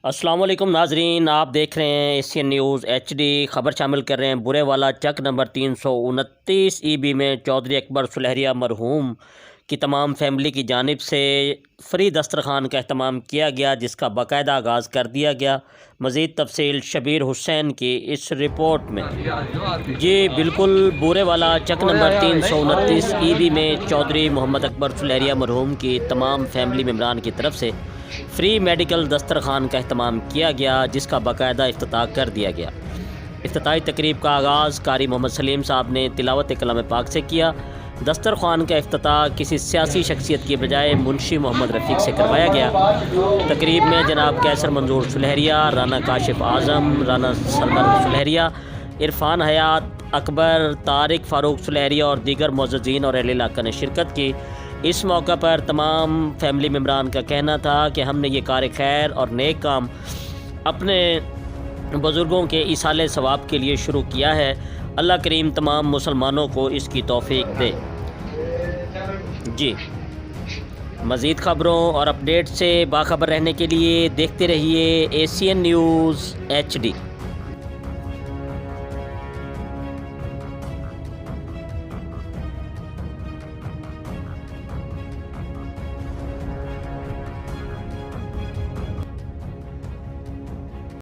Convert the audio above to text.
अस्सलाम वालेकुम नाजरीन, आप देख रहे हैं एशियन न्यूज़ HD। ख़बर शामिल कर रहे हैं बुरे वाला चक नंबर 329 EB में चौधरी अकबर सुलहरिया मरहूम की तमाम फैमिली की जानिब से फ्री दस्तरखान का अहतमाम किया गया, जिसका बाकायदा आगाज़ कर दिया गया। मज़ीद तफसील शबीर हुसैन की इस रिपोर्ट में। जी बिल्कुल, बुरे वाला चक नंबर 329 EB में चौधरी मोहम्मद अकबर सुलहरिया मरहूम की तमाम फैमिली मेम्बरान की तरफ से फ्री मेडिकल दस्तरखान का अहतमाम किया गया, जिसका बाकायदा इफ्तिताह कर दिया गया। इफ्तिताही तकरीब का आगाज़ कारी मोहम्मद सलीम साहब ने तिलावत कलाम पाक से किया। दस्तरखान का इफ्तिताह किसी सियासी शख्सियत की बजाय मुंशी मोहम्मद रफ़ीक से करवाया गया। तकरीब में जनाब कैसर मंजूर सुलहरिया, राना काशिफ आज़म, राना सरवर सुलहरिया, इरफान हयात अकबर, तारिक फ़ारूक सुलहरिया और दीगर मुअज़्ज़िज़ीन और अहले इलाक़ा ने शिरकत की। इस मौका पर तमाम फैमिली मेम्बरान का कहना था कि हमने ये कार खैर और नेक काम अपने बुज़ुर्गों के इसाले सवाब के लिए शुरू किया है। अल्लाह करीम तमाम मुसलमानों को इसकी तौफ़ीक दे। जी, मज़ीद ख़बरों और अपडेट से बाखबर रहने के लिए देखते रहिए एशियन न्यूज़ HD।